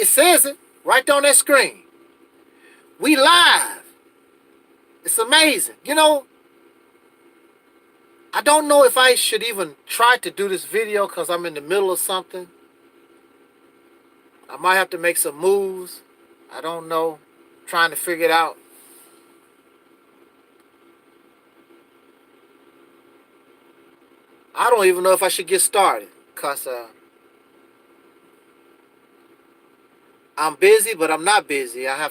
It says it right there on that screen. We live. It's amazing. You know, I don't know if I should even try to do this video because I'm in the middle of something. I might have to make some moves. I don't know. Trying to figure it out. I don't even know if I should get started because I'm busy, but I'm not busy. I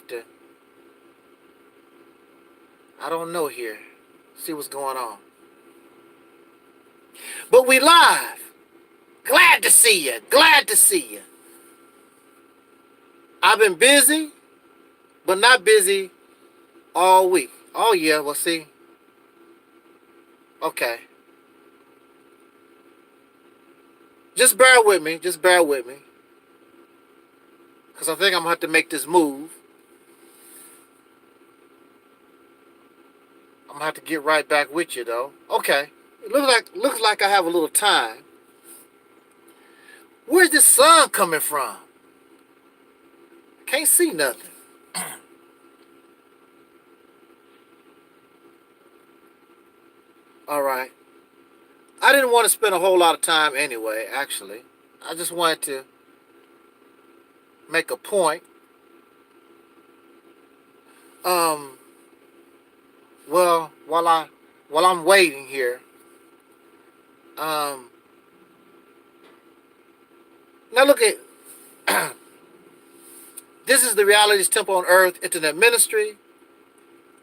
don't know here. See what's going on. But we live. Glad to see you. Glad to see you. I've been busy, but not busy all week. Oh, yeah. Well, see. Okay. Just bear with me. Just bear with me. Because I think I'm going to have to make this move. I'm going to have to get right back with you, though. Okay. It looks like I have a little time. Where's the sun coming from? Can't see nothing. All right. I didn't want to spend a whole lot of time anyway, actually. I just wanted to make a point. Well, while I'm waiting here, now look at this is the Reality's Temple on Earth Internet Ministry.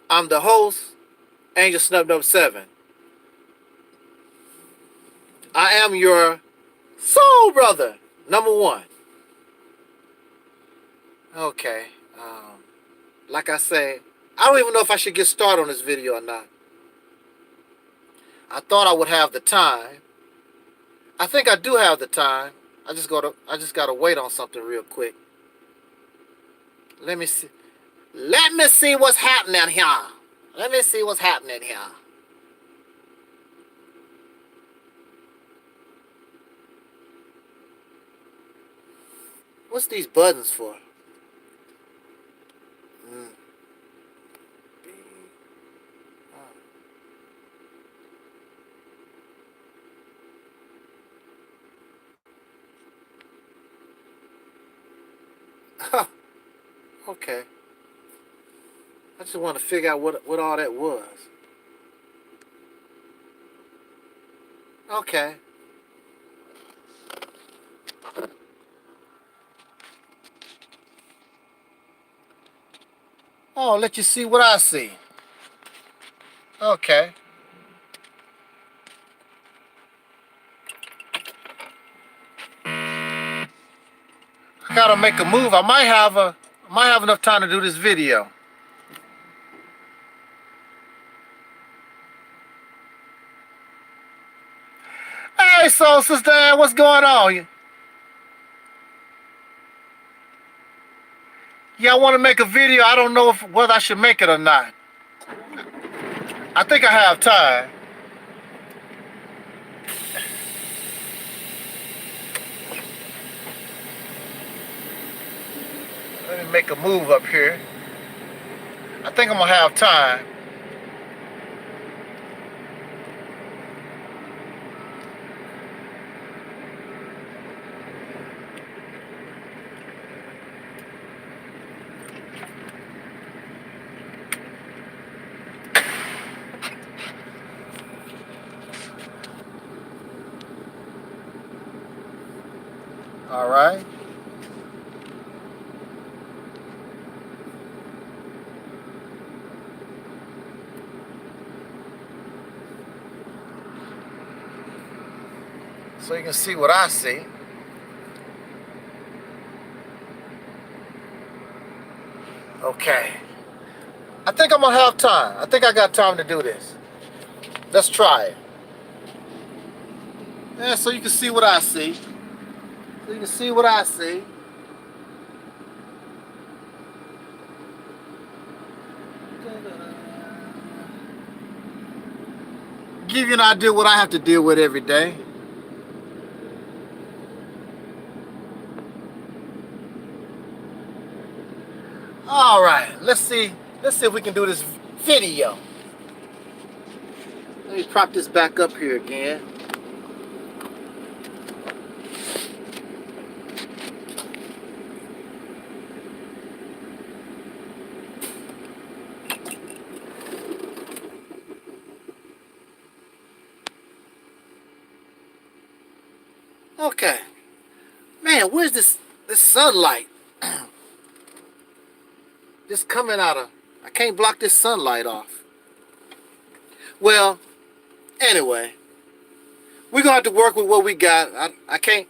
I'm the host, Angel Snub 7. I am your soul brother, number 1. Okay. Like I say, I don't even know if I should get started on this video or not. I thought I would have the time. I think I do have the time. I just gotta wait on something real quick. Let me see. Let me see what's happening here. Let me see what's happening here. What's these buttons for? Okay. I just want to figure out what all that was. Okay. Oh, I'll let you see what I see. Okay. I gotta make a move. I might have enough time to do this video. Hey, soul sister, what's going on? Yeah, I want to make a video. I don't know whether I should make it or not. I think I have time. Let me make a move up here. I think I'm gonna have time. All right. So you can see what I see. Okay. I think I'm gonna have time. I think I got time to do this. Let's try it. Yeah, so you can see what I see. So you can see what I see. Give you an idea what I have to deal with every day. All right, let's see if we can do this video. Let me prop this back up here again. Okay. Man, where's this sunlight? Just coming out of, I can't block this sunlight off. Well, anyway, we're gonna have to work with what we got. I can't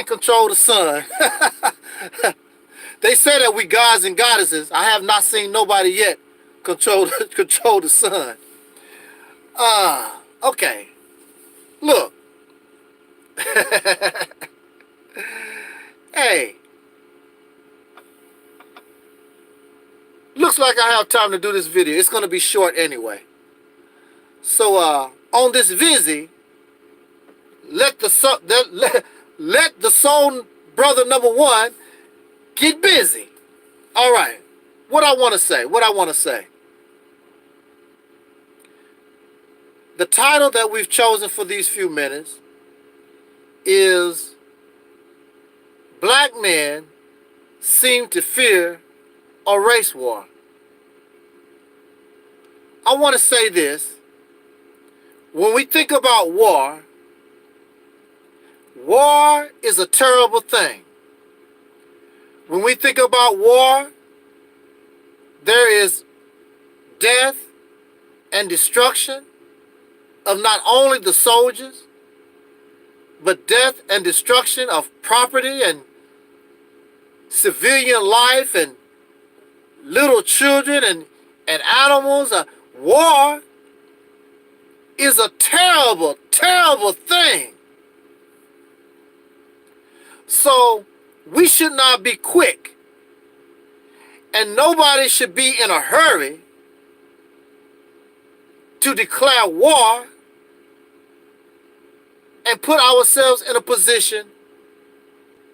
control the sun. They say that we gods and goddesses. I have not seen nobody yet control the sun. Okay. Look. Hey. Looks like I have time to do this video. It's going to be short anyway. So on this Vizzy, let the soul brother number one get busy. All right. What I want to say. The title that we've chosen for these few minutes is Black Men Seem to Fear a Race War. I want to say this. When we think about war, war is a terrible thing. When we think about war, there is death and destruction of not only the soldiers, but death and destruction of property and civilian life and little children and animals. War is a terrible, terrible thing. So we should not be quick, and nobody should be in a hurry to declare war and put ourselves in a position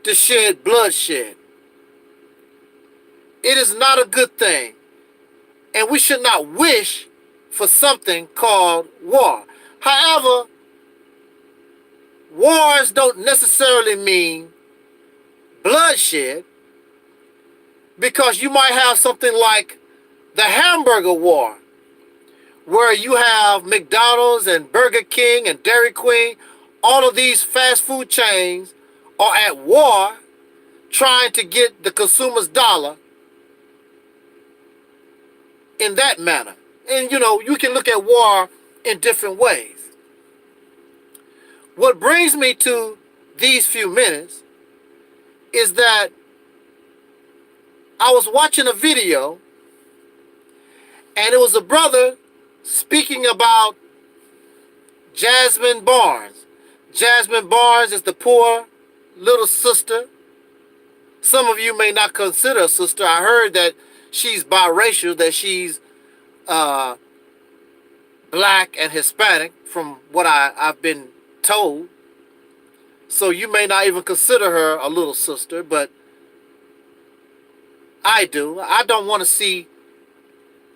to shed bloodshed. It is not a good thing, and we should not wish for something called war. However, wars don't necessarily mean bloodshed, because you might have something like the hamburger war, where you have McDonald's and Burger King and Dairy Queen. All of these fast food chains are at war trying to get the consumer's dollar in that manner. And you can look at war in different ways. What brings me to these few minutes is that I was watching a video, and it was a brother speaking about Jasmine Barnes. Jasmine Barnes is the poor little sister. Some of you may not consider a sister. I heard that she's biracial, that she's black and Hispanic, from what I've been told. So you may not even consider her a little sister, but I do. I don't want to see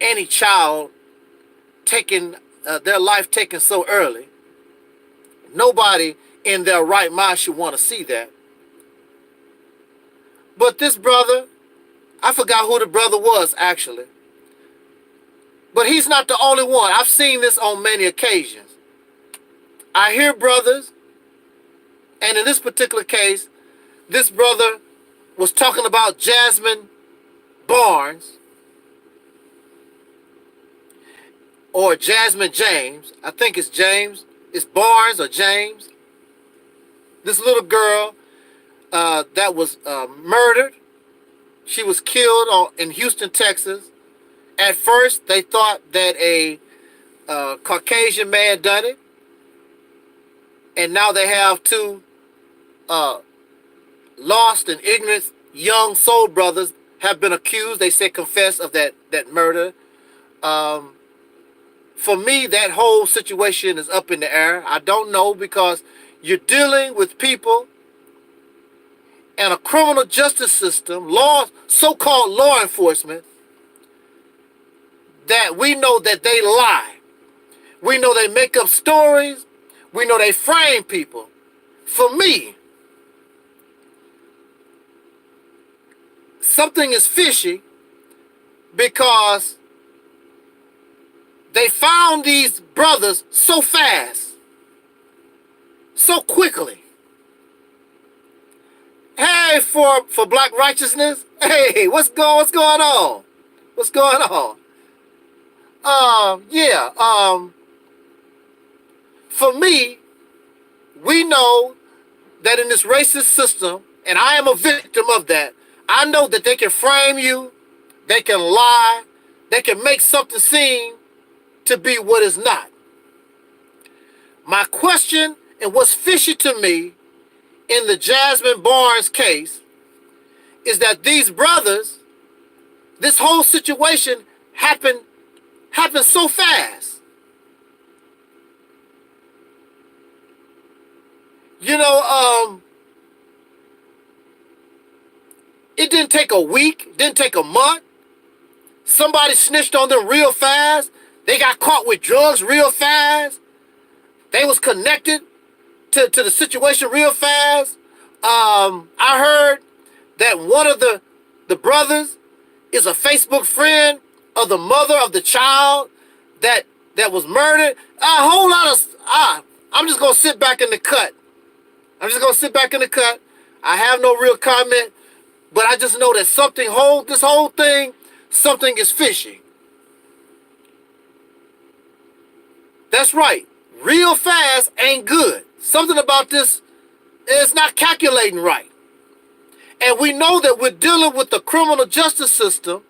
any child taking their life taken so early. Nobody in their right mind should want to see that. But this brother, I forgot who the brother was actually, but he's not the only one. I've seen this on many occasions. I hear brothers, and in this particular case, this brother was talking about Jasmine Barnes, or Jasmine James. I think it's James. It's Barnes or James. This little girl that was murdered. She was killed in Houston, Texas. At first, they thought that a Caucasian man done it. And now they have two lost and ignorant young soul brothers have been accused. They say confess of that murder. For me, that whole situation is up in the air. I don't know, because you're dealing with people and a criminal justice system, so-called law enforcement, that we know that they lie. We know they make up stories. We know they frame people. For me, something is fishy because they found these brothers so fast, so quickly. Hey, for black righteousness, hey, what's going on? What's going on? For me, we know that in this racist system, and I am a victim of that, I know that they can frame you, they can lie, they can make something seem to be what is not. My question, and what's fishy to me in the Jasmine Barnes case, is that these brothers, this whole situation happened so fast. You know, it didn't take a week, didn't take a month. Somebody snitched on them real fast. They got caught with drugs real fast. They was connected to the situation real fast. I heard that one of the brothers is a Facebook friend of the mother of the child that was murdered. A whole lot of... I'm just going to sit back in the cut. I have no real comment, but I just know that this whole thing, something is fishy. That's right. Real fast ain't good. Something about this is not calculating right. And we know that we're dealing with the criminal justice system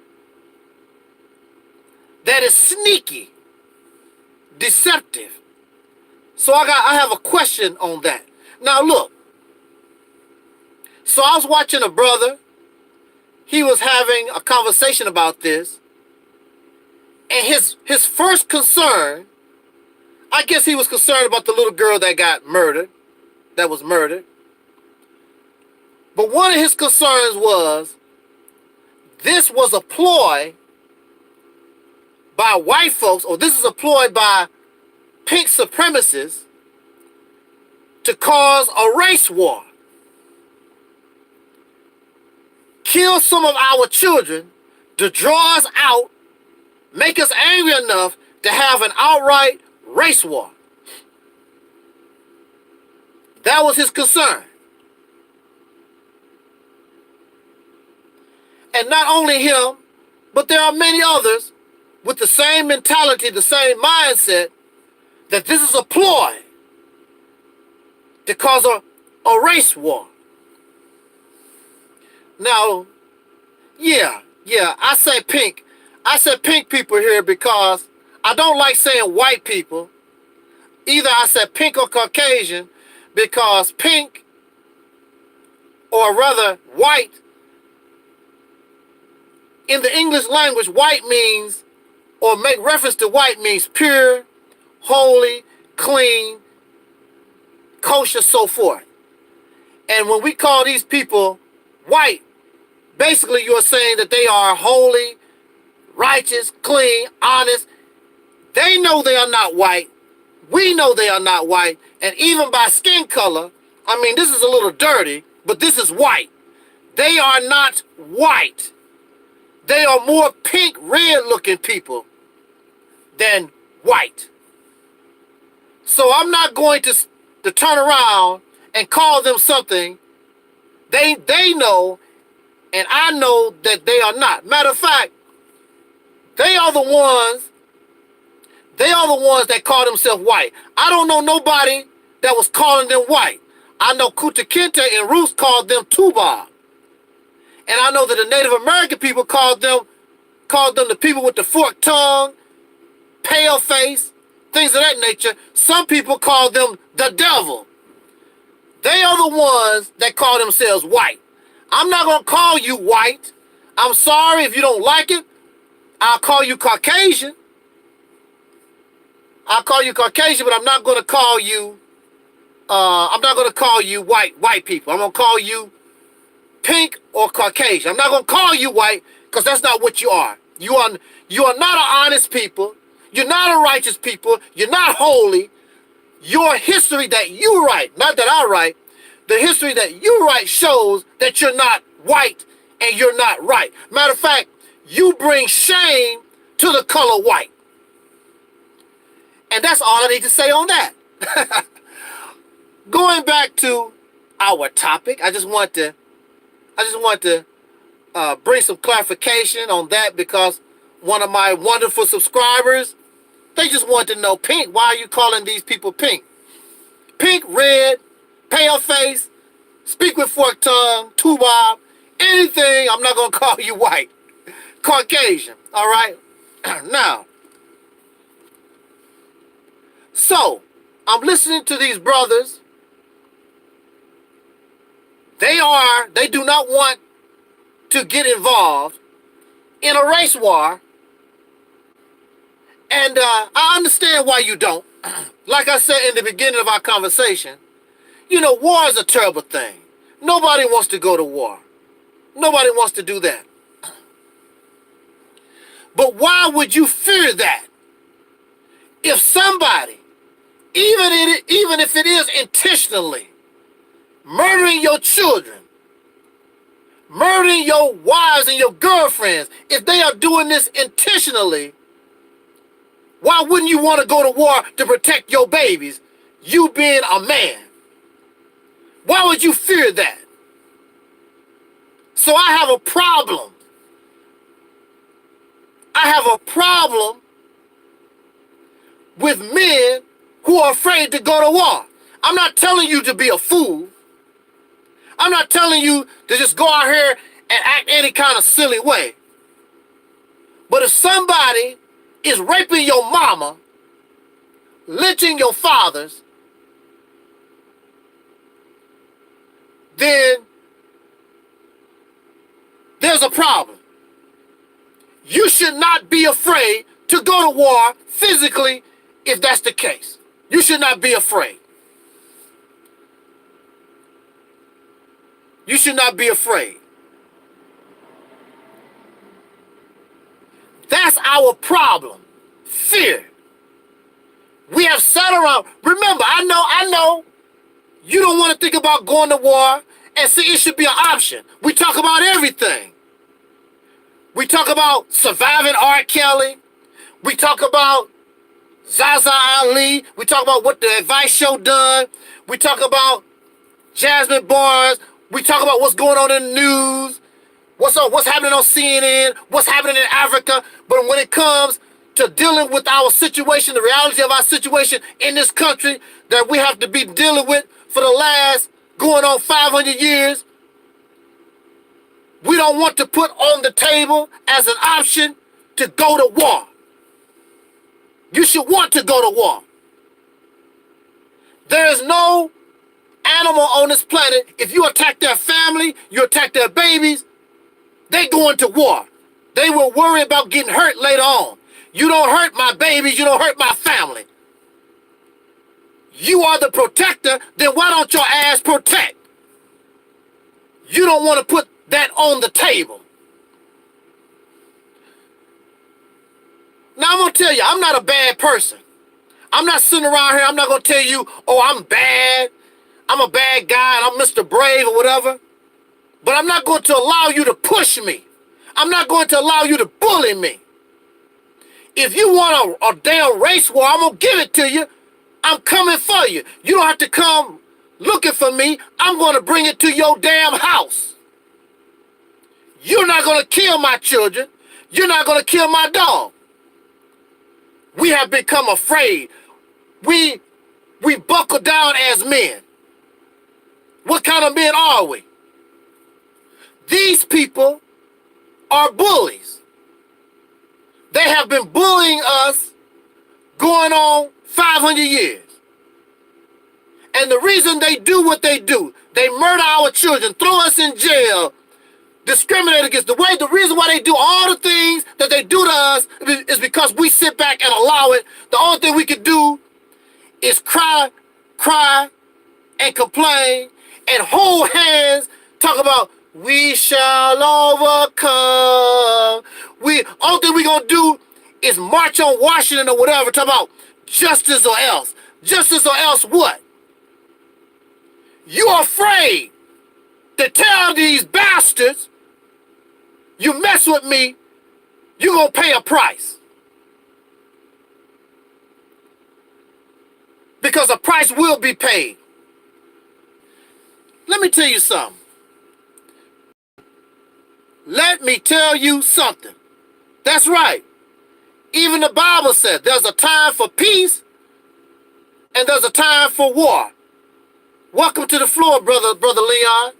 that is sneaky, deceptive. So I have a question on that. Now look, so I was watching a brother. He was having a conversation about this. And his first concern, I guess he was concerned about the little girl that was murdered. But one of his concerns was, this was a ploy by white folks, or this is a ploy by pink supremacists to cause a race war. Kill some of our children to draw us out, make us angry enough to have an outright race war. That was his concern. And not only him, but there are many others with the same mentality, the same mindset, that this is a ploy to cause a race war. Now, I say pink. I said pink people here because I don't like saying white people. Either I said pink or Caucasian, because pink, or rather white, in the English language, white means, or make reference to white means pure, holy, clean, kosher, so forth. And when we call these people white, basically you're saying that they are holy, righteous, clean, honest. They know they are not white. We know they are not white. And even by skin color, I mean, this is a little dirty, but this is white. They are not white. They are more pink, red looking people than white. So I'm not going to turn around and call them something they know and I know that they are not. Matter of fact, they are the ones that call themselves white. I don't know nobody that was calling them white. I know Kunta Kinte and Roots called them Tuba. And I know that the Native American people called them the people with the forked tongue, pale face, things of that nature. Some people call them the devil. They are the ones that call themselves white. I'm not going to call you white. I'm sorry if you don't like it. I'll call you Caucasian. I'll call you Caucasian, but I'm not going to call you white people. I'm going to call you pink or Caucasian. I'm not going to call you white because that's not what you are. You are not an honest people. You're not a righteous people. You're not holy. Your history that you write, not that I write, the history that you write shows that you're not white and you're not right. Matter of fact, you bring shame to the color white. And that's all I need to say on that. Going back to our topic, I just want to bring some clarification on that, because one of my wonderful subscribers, they just want to know, Pink, why are you calling these people pink? Pink, red, pale face, speak with forked tongue, two-bob, anything, I'm not going to call you white. Caucasian, all right? Now, so, I'm listening to these brothers. They do not want to get involved in a race war. And I understand why you don't. Like I said in the beginning of our conversation, you know, war is a terrible thing. Nobody wants to go to war. Nobody wants to do that. But why would you fear that? If somebody, even if it is intentionally, murdering your children, murdering your wives and your girlfriends, if they are doing this intentionally, why wouldn't you want to go to war to protect your babies, you being a man? Why would you fear that? So I have a problem. I have a problem with men who are afraid to go to war. I'm not telling you to be a fool. I'm not telling you to just go out here and act any kind of silly way. But if somebody is raping your mama, lynching your fathers, then there's a problem. You should not be afraid to go to war physically if that's the case. You should not be afraid. You should not be afraid. That's our problem. Fear. We have sat around. Remember, I know you don't want to think about going to war, and see, it should be an option. We talk about everything. We talk about surviving R. Kelly. We talk about Zaza Ali. We talk about what the Advice Show done. We talk about Jasmine Bars. We talk about what's going on in the news. What's happening on CNN. What's happening in Africa. But when it comes to dealing with our situation, the reality of our situation in this country that we have to be dealing with for the last going on 500 years, we don't want to put on the table as an option to go to war. You should want to go to war. There is no animal on this planet, if you attack their family, you attack their babies, they go into war. They will worry about getting hurt later on. You don't hurt my babies, you don't hurt my family. You are the protector, then why don't your ass protect? You don't want to put that on the table. Now I'm going to tell you, I'm not a bad person. I'm not sitting around here, I'm not going to tell you, oh, I'm bad. I'm a bad guy and I'm Mr. Brave or whatever. But I'm not going to allow you to push me. I'm not going to allow you to bully me. If you want a damn race war, I'm going to give it to you. I'm coming for you. You don't have to come looking for me. I'm going to bring it to your damn house. You're not going to kill my children. You're not going to kill my dog. We have become afraid. We buckle down as men. What kind of men are we? These people are bullies. They have been bullying us going on 500 years. And the reason they do what they do, they murder our children, throw us in jail, discriminate against the reason why they do all the things that they do to us is because we sit back and allow it. The only thing we can do is cry, and complain, and hold hands, talk about We shall overcome. Only thing we gonna do is march on Washington or whatever, talk about justice or else. Justice or else what? You're afraid to tell these bastards, you mess with me, you're gonna pay a price. Because a price will be paid. Let me tell you something. Let me tell you something. That's right. Even the Bible said there's a time for peace and there's a time for war. Welcome to the floor, brother Leon.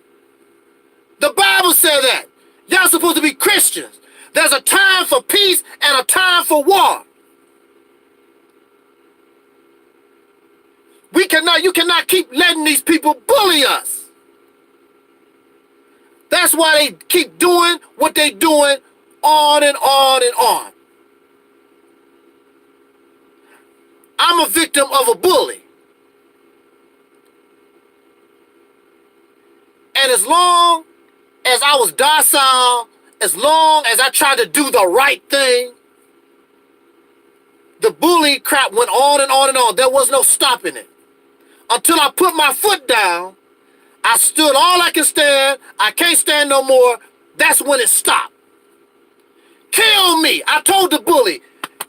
The Bible said that. Y'all supposed to be Christians. There's a time for peace and a time for war. You cannot keep letting these people bully us. That's why they keep doing what they doing on and on and on. I'm a victim of a bully. And as long as I was docile, as long as I tried to do the right thing, the bully crap went on and on and on. There was no stopping it. Until I put my foot down, I stood all I can stand. I can't stand no more. That's when it stopped. Kill me. I told the bully,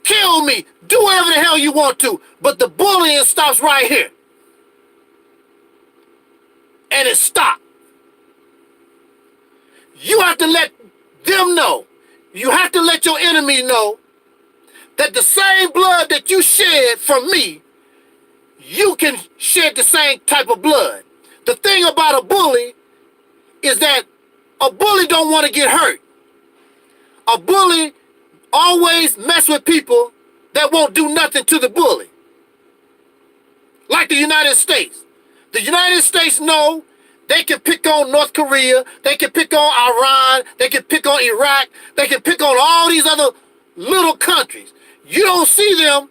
kill me. Do whatever the hell you want to. But the bullying stops right here. And it stopped. You have to let them know. You have to let your enemy know that the same blood that you shed from me, you can shed the same type of blood. The thing about a bully is that a bully don't want to get hurt. A bully always mess with people that won't do nothing to the bully. Like the United States. The United States know they can pick on North Korea, they can pick on Iran, they can pick on Iraq, they can pick on all these other little countries. You don't see them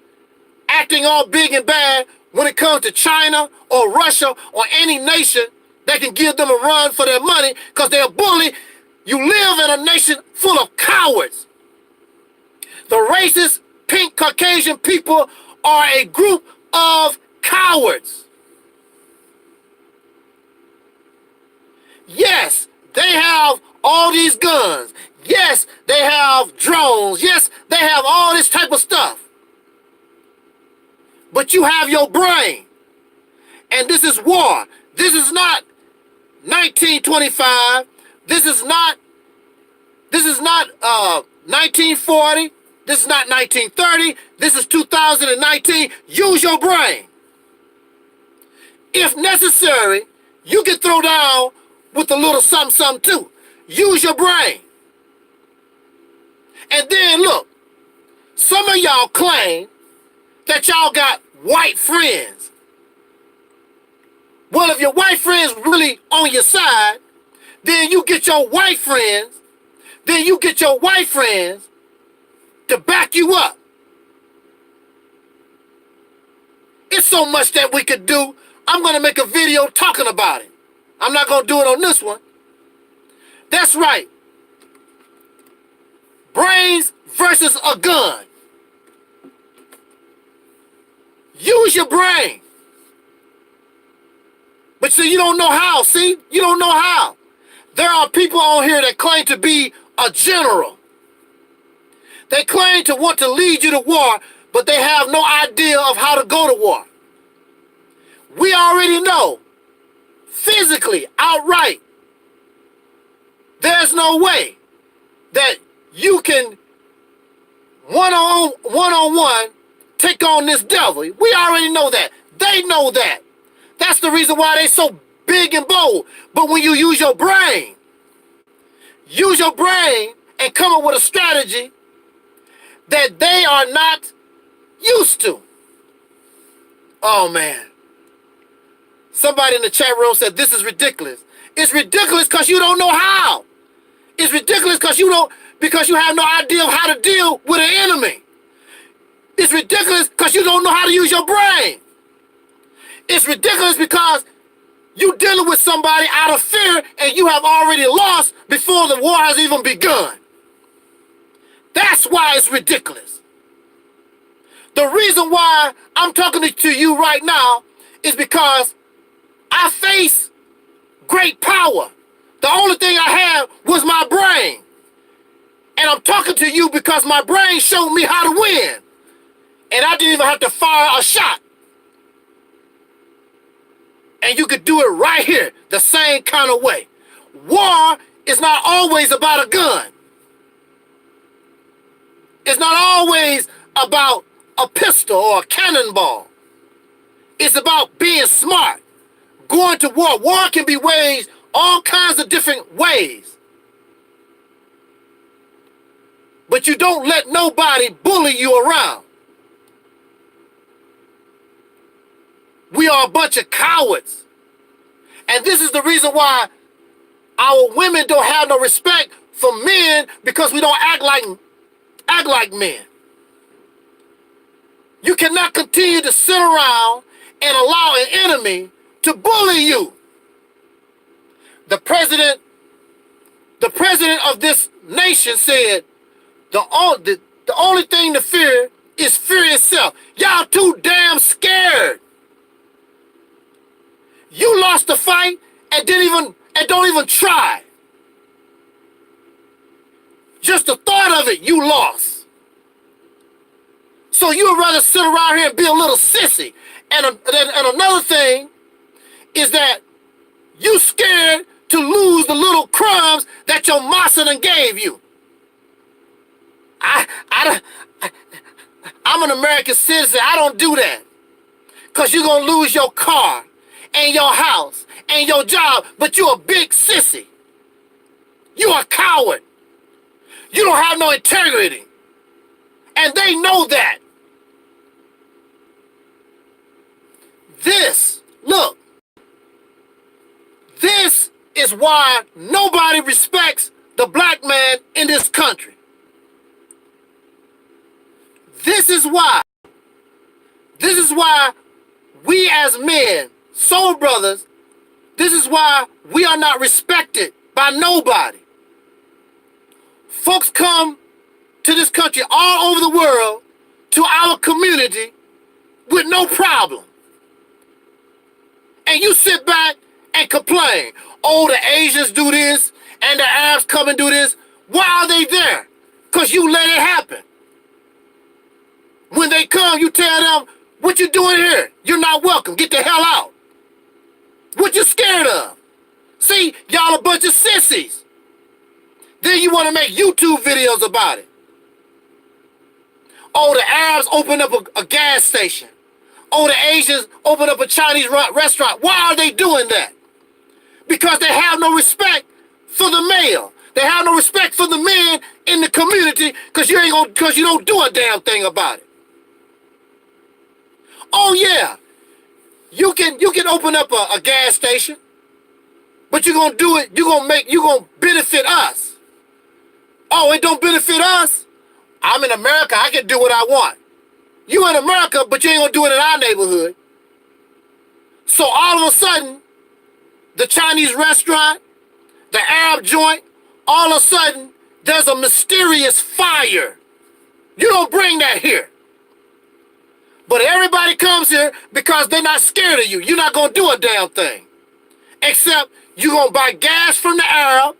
acting all big and bad when it comes to China or Russia or any nation that can give them a run for their money because they're a bully. You live in a nation full of cowards. The racist, pink, Caucasian people are a group of cowards. Yes, they have all these guns. Yes, they have drones. Yes, they have all this type of stuff. But you have your brain. And this is war. This is not 1925. This is not 1940. This is not 1930. This is 2019. Use your brain. If necessary, you can throw down with a little something, something too. Use your brain. And then look, some of y'all claim that y'all got white friends. Well, if your white friends really on your side, then you get your white friends, to back you up. It's so much that we could do. I'm going to make a video talking about it. I'm not going to do it on this one. That's right. Brains versus a gun. Use your brain. But see, you don't know how. See? You don't know how. There are people on here that claim to be a general. They claim to want to lead you to war, but they have no idea of how to go to war. We already know, physically, outright, there's no way that you can one-on-one take on this devil. We already know that. They know that. That's the reason why they're so big and bold. But when you use your brain and come up with a strategy that they are not used to. Oh, man. Somebody in the chat room said, this is ridiculous. It's ridiculous because you don't know how. It's ridiculous because you have no idea of how to deal with an enemy. It's ridiculous because you don't know how to use your brain. It's ridiculous because You dealing with somebody out of fear, and you have already lost before the war has even begun. That's why it's ridiculous. The reason why I'm talking to you right now is because I face great power. The only thing I had was my brain. And I'm talking to you because my brain showed me how to win. And I didn't even have to fire a shot. And you could do it right here, the same kind of way. War is not always about a gun. It's not always about a pistol or a cannonball. It's about being smart, going to war. War can be waged all kinds of different ways. But you don't let nobody bully you around. We are a bunch of cowards. And this is the reason why our women don't have no respect for men, because we don't act like men. You cannot continue to sit around and allow an enemy to bully you. The president of this nation said the only thing to fear is fear itself. Y'all too damn scared. You lost the fight and don't even try. Just the thought of it, you lost. So you would rather sit around here and be a little sissy. And another thing is that you scared to lose the little crumbs that your massa done gave you. I'm an American citizen. I don't do that. Because you're going to lose your car and your house and your job, but you're a big sissy. You're a coward. You don't have no integrity. And they know that. This is why nobody respects the black man in this country. This is why we as men, soul brothers, this is why we are not respected by nobody. Folks come to this country all over the world, to our community, with no problem. And you sit back and complain. Oh, the Asians do this, and the Arabs come and do this. Why are they there? Because you let it happen. When they come, you tell them, what you doing here? You're not welcome. Get the hell out. What you scared of? See, y'all a bunch of sissies. Then you want to make YouTube videos about it. Oh, the Arabs open up a gas station. Oh, the Asians open up a Chinese restaurant. Why are they doing that? Because they have no respect for the male. They have no respect for the men in the community, because you don't do a damn thing about it. Oh yeah, you can open up a gas station, but you're gonna do it. You're gonna benefit us. Oh, it don't benefit us. I'm in America. I can do what I want. You in America, but you ain't gonna do it in our neighborhood. So all of a sudden, the Chinese restaurant, the Arab joint, all of a sudden, there's a mysterious fire. You don't bring that here. But everybody comes here because they're not scared of you. You're not gonna do a damn thing. Except you're gonna buy gas from the Arab,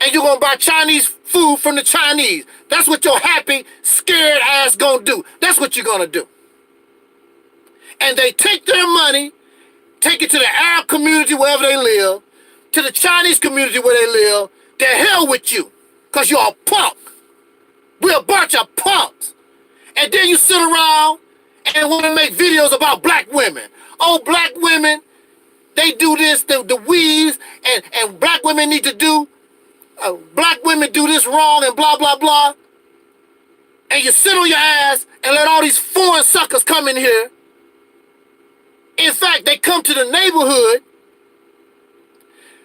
and you're gonna buy Chinese food from the Chinese. That's what your happy, scared ass gonna do. That's what you're gonna do. And they take their money, take it to the Arab community wherever they live, to the Chinese community where they live. The hell with you, because you're a punk. We're a bunch of punks. And then you sit around and want to make videos about black women. Oh, black women, they do this, the weaves, and black women need to do, black women do this wrong and blah, blah, blah. And you sit on your ass and let all these foreign suckers come in here. In fact, they come to the neighborhood.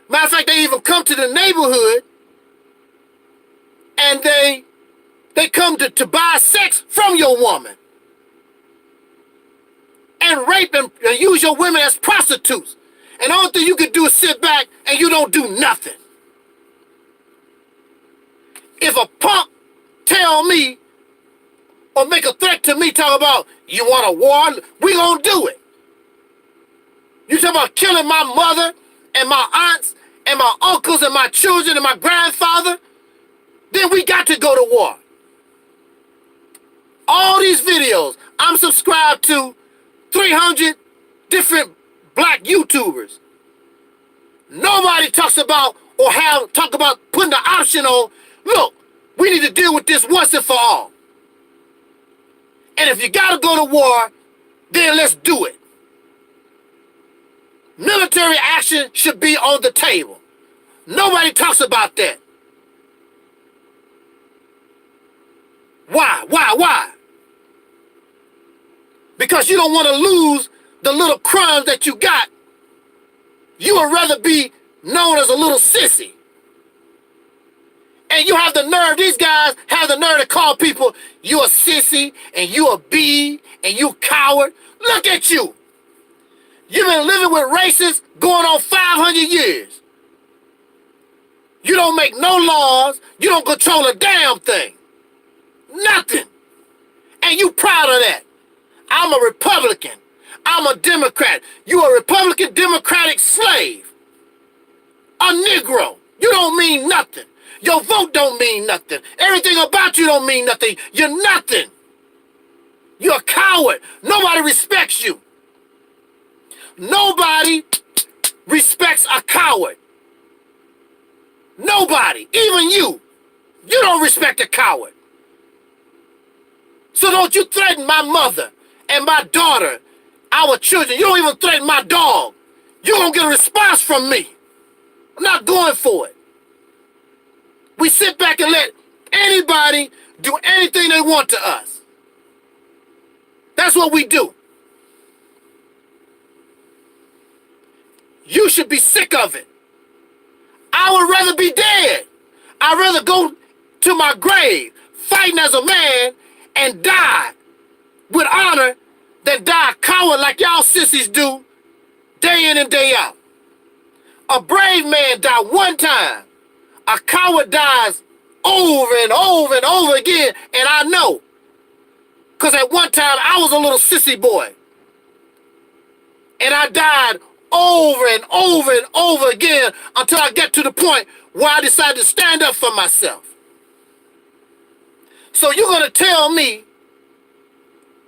Matter of fact, they even come to the neighborhood and they come to buy sex from your woman. And rape and use your women as prostitutes. And the only thing you can do is sit back and you don't do nothing. If a punk tell me or make a threat to me, talk about, you want a war, we gonna do it. You talk about killing my mother and my aunts and my uncles and my children and my grandfather, then we got to go to war. All these videos, I'm subscribed to 300 different black YouTubers. Nobody talks about or talk about putting the option on, look, we need to deal with this once and for all. And if you gotta go to war, then let's do it. Military action should be on the table. Nobody talks about that. Why? Because you don't want to lose the little crumbs that you got. You would rather be known as a little sissy. And you have the nerve, these guys have the nerve to call people, you a sissy, and you a bee, and you coward. Look at you. You've been living with racists going on 500 years. You don't make no laws. You don't control a damn thing. Nothing. And you proud of that. I'm a Republican. I'm a Democrat. You a Republican Democratic slave. A Negro. You don't mean nothing. Your vote don't mean nothing. Everything about you don't mean nothing. You're nothing. You're a coward. Nobody respects you. Nobody respects a coward. Nobody. Even you. You don't respect a coward. So don't you threaten my mother and my daughter, our children. You don't even threaten my dog. You're going to get a response from me. I'm not going for it. We sit back and let anybody do anything they want to us. That's what we do. You should be sick of it. I would rather be dead. I'd rather go to my grave fighting as a man and die with honor than die a coward like y'all sissies do day in and day out. A brave man died one time. A coward dies over and over and over again, and I know. Because at one time, I was a little sissy boy. And I died over and over and over again until I get to the point where I decided to stand up for myself. So you're going to tell me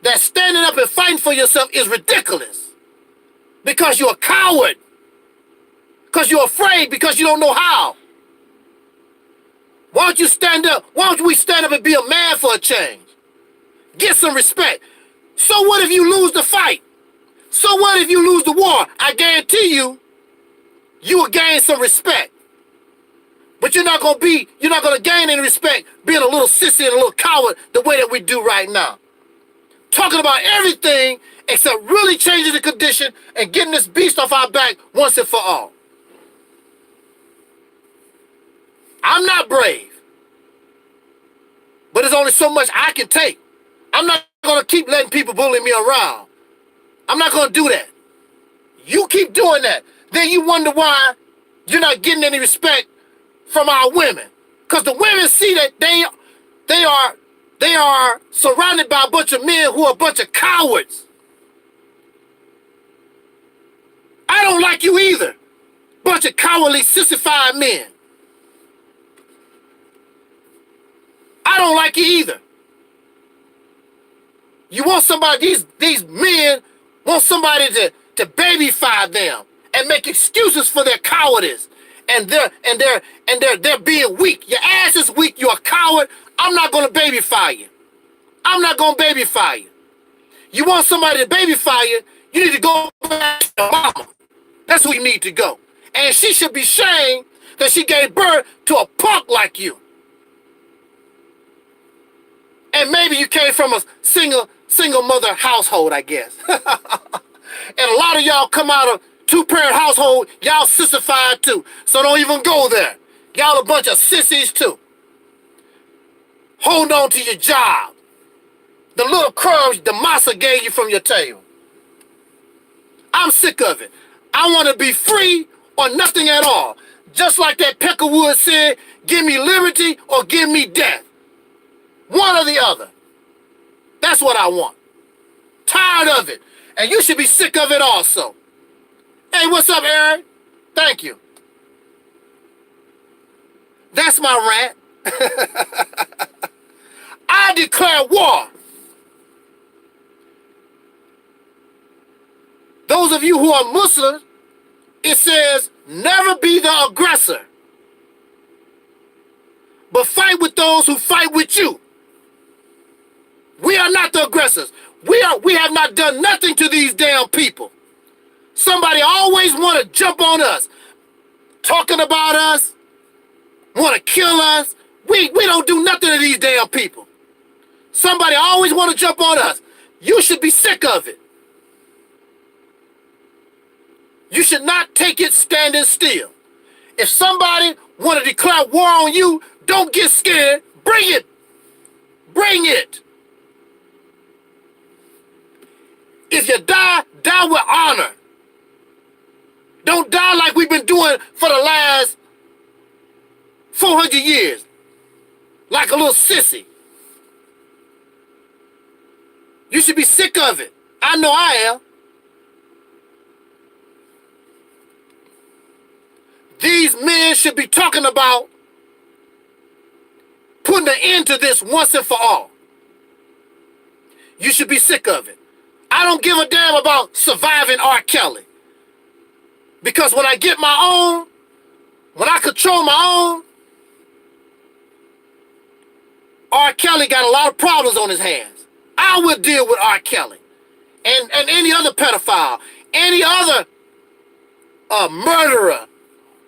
that standing up and fighting for yourself is ridiculous because you're a coward, because you're afraid, because you don't know how. Why don't you stand up? Why don't we stand up and be a man for a change? Get some respect. So what if you lose the fight? So what if you lose the war? I guarantee you, you will gain some respect. But you're not going to gain any respect being a little sissy and a little coward the way that we do right now. Talking about everything except really changing the condition and getting this beast off our back once and for all. I'm not brave. But there's only so much I can take. I'm not going to keep letting people bully me around. I'm not going to do that. You keep doing that. Then you wonder why you're not getting any respect from our women. Because the women see that they are surrounded by a bunch of men who are a bunch of cowards. I don't like you either. Bunch of cowardly, sissified men. I don't like you either. You want somebody, these men want somebody to babyfy them and make excuses for their cowardice. And they're being weak. Your ass is weak, you're a coward. I'm not gonna babyfy you. I'm not gonna babyfy you. You want somebody to babyfy you, you need to go back to your mama. That's where you need to go. And she should be ashamed that she gave birth to a punk like you. And maybe you came from a single mother household, I guess. And a lot of y'all come out of two-parent household, y'all sissified too. So don't even go there. Y'all a bunch of sissies too. Hold on to your job. The little crumbs the massa gave you from your table. I'm sick of it. I want to be free or nothing at all. Just like that Peckerwood said, give me liberty or give me death. One or the other. That's what I want. Tired of it. And you should be sick of it also. Hey, what's up, Aaron? Thank you. That's my rant. I declare war. Those of you who are Muslims, it says, never be the aggressor, but fight with those who fight with you. We are not the aggressors. We have not done nothing to these damn people. Somebody always want to jump on us, talking about us, want to kill us. We don't do nothing to these damn people. Somebody always want to jump on us. You should be sick of it. You should not take it standing still. If somebody want to declare war on you, don't get scared. Bring it. Bring it. If you die, die with honor. Don't die like we've been doing for the last 400 years. Like a little sissy. You should be sick of it. I know I am. These men should be talking about putting an end to this once and for all. You should be sick of it. I don't give a damn about surviving R. Kelly. Because when I get my own, when I control my own, R. Kelly got a lot of problems on his hands. I will deal with R. Kelly and any other pedophile, any other murderer,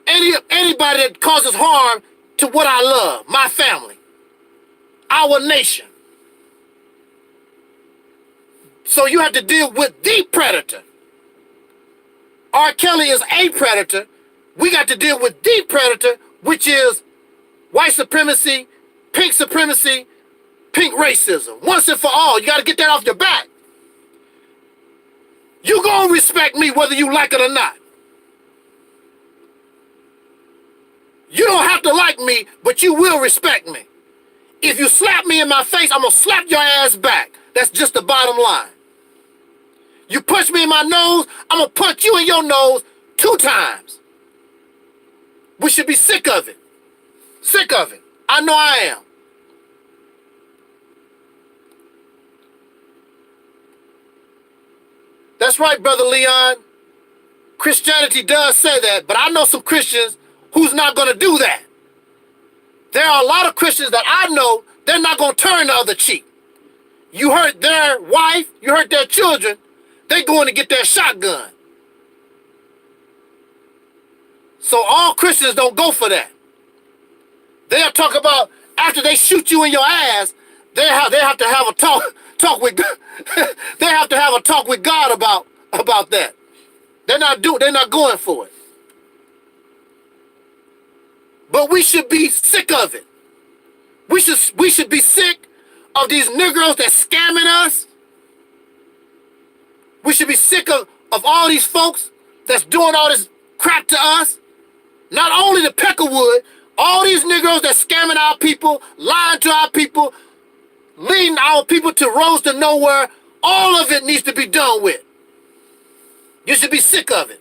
anybody that causes harm to what I love, my family, our nation. So you have to deal with the predator. R. Kelly is a predator. We got to deal with the predator, which is white supremacy, pink racism. Once and for all, you got to get that off your back. You gonna respect me whether you like it or not. You don't have to like me, but you will respect me. If you slap me in my face, I'm gonna slap your ass back. That's just the bottom line. You punch me in my nose, I'm gonna punch you in your nose 2 times. We should be sick of it. Sick of it. I know I am. That's right, Brother Leon. Christianity does say that, but I know some Christians who's not going to do that. There are a lot of Christians that I know, they're not going to turn the other cheek. You hurt their wife, you hurt their children, they going to get their shotgun. So all Christians don't go for that. They'll talk about, after they shoot you in your ass, they have to have a talk with they have to have a talk with God about that. They're not going for it. But we should be sick of it. We should be sick of these Negroes that's scamming us. We should be sick of all these folks that's doing all this crap to us. Not only the Peckerwood, all these Negroes that's scamming our people, lying to our people, leading our people to roads to nowhere. All of it needs to be done with. You should be sick of it.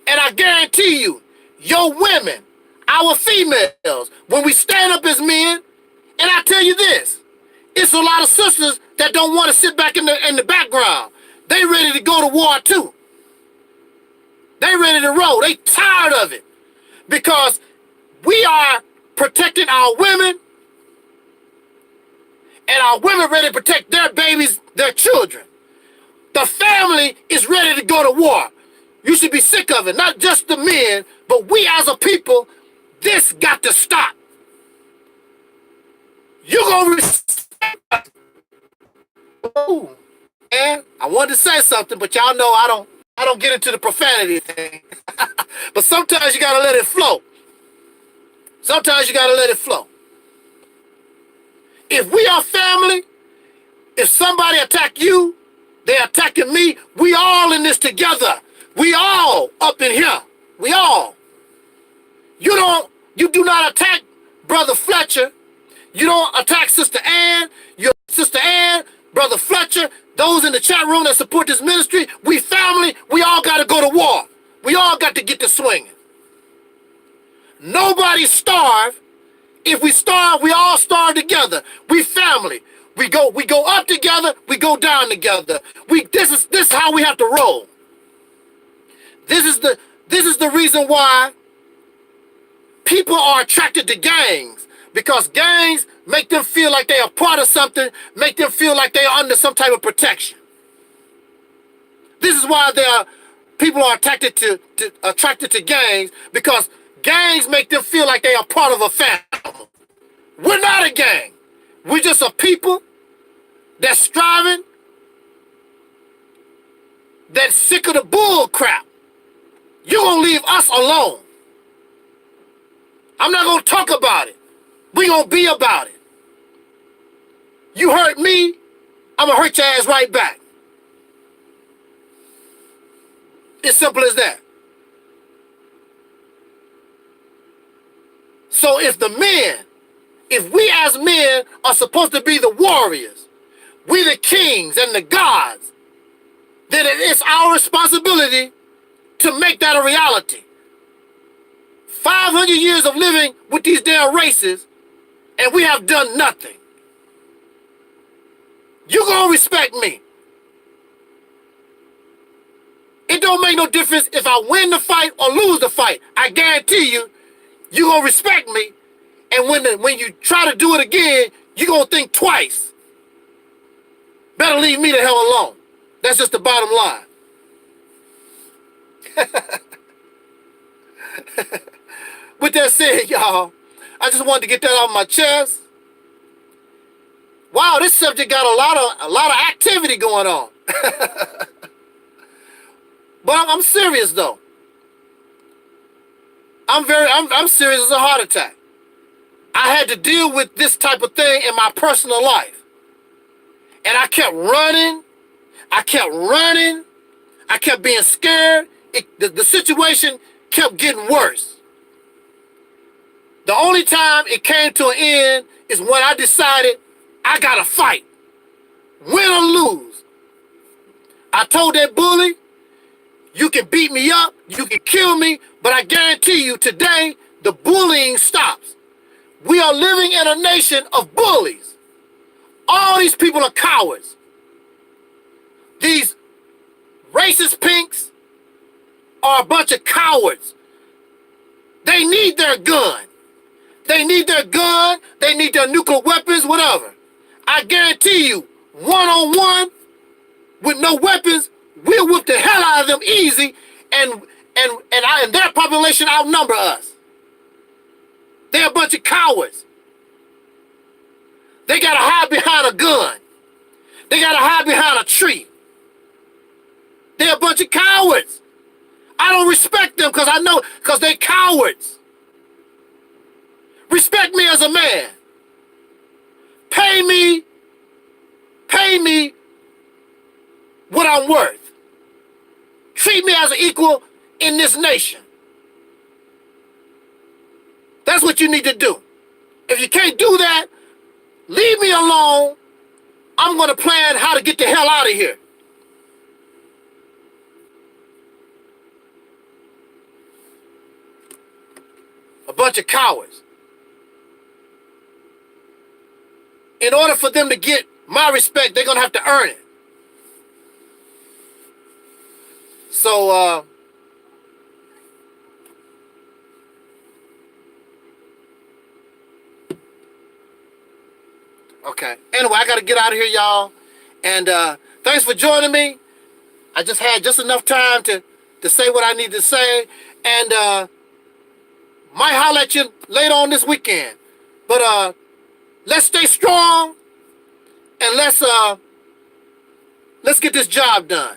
And I guarantee you, your women, our females, when we stand up as men, and I tell you this, it's a lot of sisters that don't want to sit back in the background. They ready to go to war too. They ready to roll. They tired of it. Because we are protecting our women, and our women ready to protect their babies, their children. The family is ready to go to war. You should be sick of it. Not just the men, but we as a people, this got to stop. You gonna respect us. Ooh. And I wanted to say something, but y'all know I don't get into the profanity thing. But sometimes you gotta let it flow. Sometimes you gotta let it flow. If we are family, if somebody attack you, They're attacking me. We all in this together. We all up in here. We all. You do not attack Brother Fletcher. You don't attack Sister Ann. Your Sister Ann, Brother Fletcher, those in the chat room that support this ministry. We family. We all got to go to war. We all got to get to swinging. Nobody starve. If we starve, we all starve together. We family. We go up together. We go down together. This is how we have to roll. This is the reason why people are attracted to gangs, because gangs make them feel like they are part of something, make them feel like they are under some type of protection. This is why people are attracted to gangs, because gangs make them feel like they are part of a family. We're not a gang. We're just a people that's striving, that's sick of the bull crap. You're going to leave us alone. I'm not going to talk about it. We're going to be about it. You hurt me, I'm going to hurt your ass right back. It's simple as that. So if we as men are supposed to be the warriors, we the kings and the gods, then it's our responsibility to make that a reality. 500 years of living with these damn races, and we have done nothing. You gonna respect me. It don't make no difference if I win the fight or lose the fight. I guarantee you, you gonna respect me. And when you try to do it again, you gonna think twice. Better leave me the hell alone. That's just the bottom line. With that said, y'all, I just wanted to get that off my chest. Wow, this subject got a lot of activity going on. But I'm serious though. I'm serious as a heart attack. I had to deal with this type of thing in my personal life. And I kept running. I kept being scared. The situation kept getting worse. The only time it came to an end is when I decided I gotta fight. Win or lose. I told that bully, you can beat me up, you can kill me, but I guarantee you today, the bullying stops. We are living in a nation of bullies. All these people are cowards. These racist pinks are a bunch of cowards. They need their gun. They need their gun, they need their nuclear weapons, whatever. I guarantee you, one-on-one, with no weapons, we'll whip the hell out of them easy, and their population outnumber us. They're a bunch of cowards. They gotta hide behind a gun. They gotta hide behind a tree. They're a bunch of cowards. I don't respect them because they're cowards. Respect me as a man. Pay me what I'm worth. Treat me as an equal in this nation. That's what you need to do. If you can't do that, leave me alone. I'm going to plan how to get the hell out of here. A bunch of cowards. In order for them to get my respect, they're going to have to earn it. So, okay. Anyway, I got to get out of here, y'all. And thanks for joining me. I just had just enough time to say what I need to say. And might holler at you later on this weekend. But let's stay strong. And let's get this job done.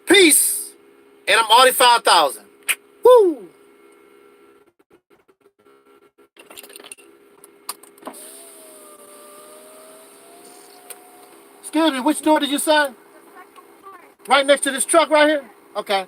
Peace. And I'm Audi 5000. Woo! Excuse me, which door did you say? Right next to this truck right here? Okay.